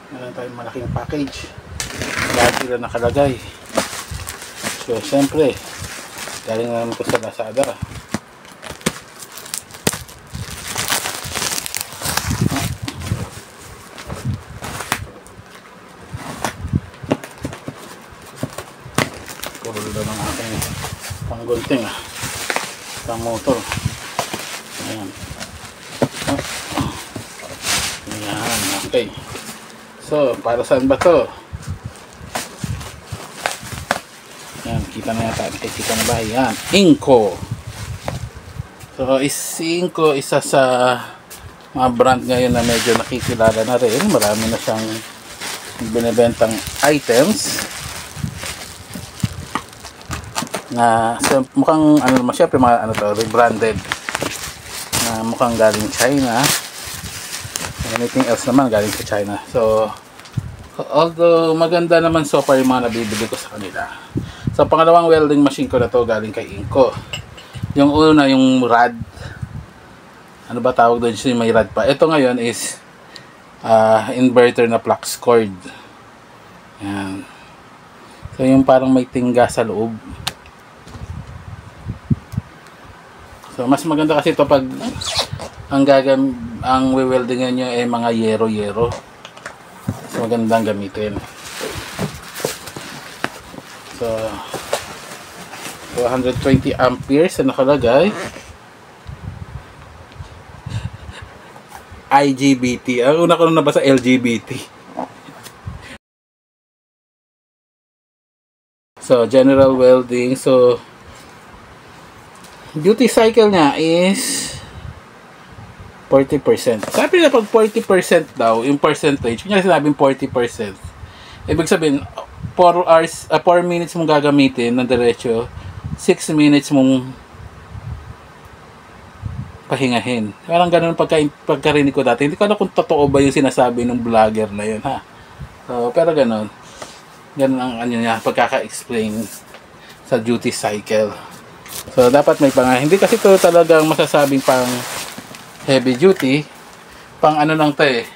meron tayong malaking package. Lahat sila nakalagay. So syempre galing naman ko sa Lazada. Puro lang ang aking panggunting pang motor. Ayan. Ayan, okay. So para saan ba to? Ayan, kita na yata. Kita na ba? Ayan, Inco. So Inco, isa sa mga brand ngayon na medyo nakikilala na rin. Marami na siyang binibentang items na mukhang ano naman, syempre mga ano to, rebranded na mukhang galing China. Anything else naman galing sa China. So although maganda naman so far yung mga nabibili ko sa kanila. So pangalawang welding machine ko na to galing kay Inco. Yung una yung rad, ano ba tawag doon, yung may rad pa. Ito ngayon is inverter na flux cord. Yan. So yung parang may tingga sa loob. So mas maganda kasi ito pag ang weldingan nyo ay mga yero. So magandang gamitin. So 120 amperes na nakalagay. IGBT. Ang una ko nung nabasa LGBT. So general welding. So duty cycle niya is 40%. Sabi na pag 40% daw, yung percentage, kung sinabing 40%, ibig sabihin, 4 minutes mong gagamitin ng diretso, 6 minutes mong pahingahin. Parang ganun pagkarinig ko dati. Hindi ko alam kung totoo ba yung sinasabi ng vlogger na yun, ha? So, pero ganun. Ganun ang ano niya, pagkaka-explain sa duty cycle. So, dapat may hindi kasi ito talagang masasabing pang heavy duty. Pang ano lang ito eh.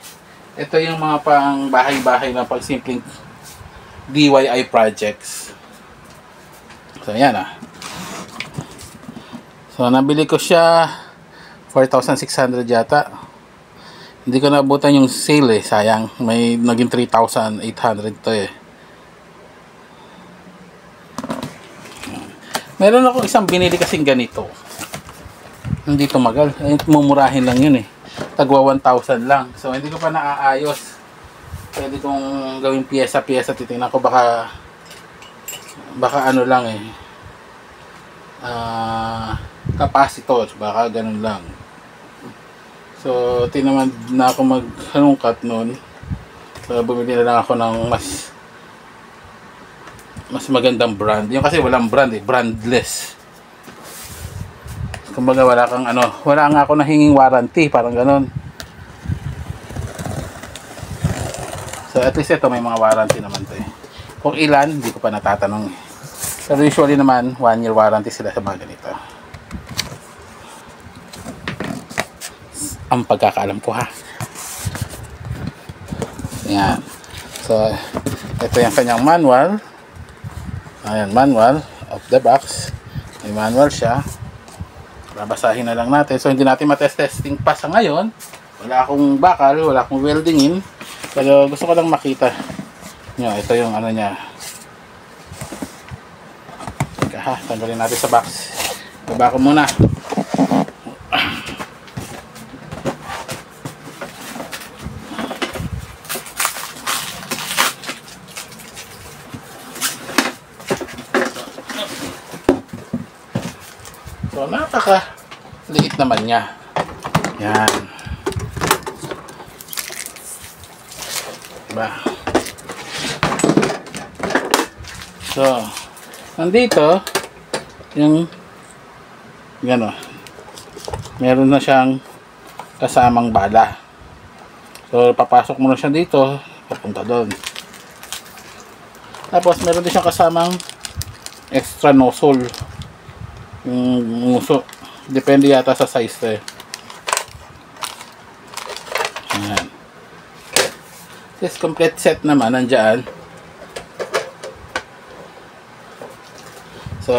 Ito yung mga pang bahay-bahay na pag simpleng DIY projects. So, yan So, nabili ko siya 4,600 yata. Hindi ko naabutan yung sale eh. Sayang. May naging 3,800 to eh. Meron ako isang binili kasing ganito. Hindi tumagal. Mumurahin lang yun eh. Tagwa 1,000 lang. So hindi ko pa naaayos. Pwede kong gawing piyesa-piyesa. Titingnan ko baka ano lang eh. Capacitor. Baka ganun lang. So tinaman na ako maghanungkat nun. So bumili na lang ako ng mas magandang brand. Yung kasi walang brand eh, brandless. Kumbaga wala kang wala nga ako nahinging warranty, parang ganoon. So at least ito may mga warranty naman to eh. Kung ilan, hindi ko pa natatanong eh. Pero usually naman 1 year warranty sila sa mga ganito. Ang pagkakaalam ko ha. Yan. So ito yung kanyang manual. Ayan, manual of the box. May manual siya. Babasahin na lang natin. So hindi natin matest-testing pa sa ngayon. Wala akong bakal, wala akong weldingin. Pero gusto ko lang makita nyo. Ito yung ano niya. Teka tanggalin natin sa box. Baba ko muna. So, napaka-liit naman niya. Yan. Diba? So, nandito, yung gano'n. Meron na siyang kasamang bala. So, papasok mo na siya dito, papunta doon. Tapos, meron din siyang kasamang extra nozzle. Yung nguso. Depende yata sa size to eh. Ayan. This complete set naman nandyan. So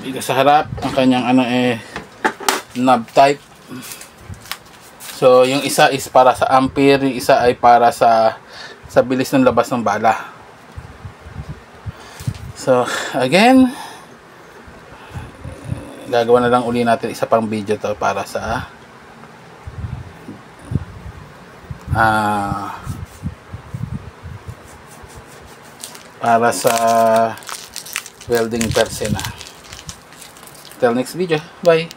dito sa harap ang kanyang knob type. So yung isa is para sa ampere, yung isa ay para sa bilis ng labas ng bala. So again, gagawa na lang uli natin isa pang video to para sa welding per se na. Till next video. Bye.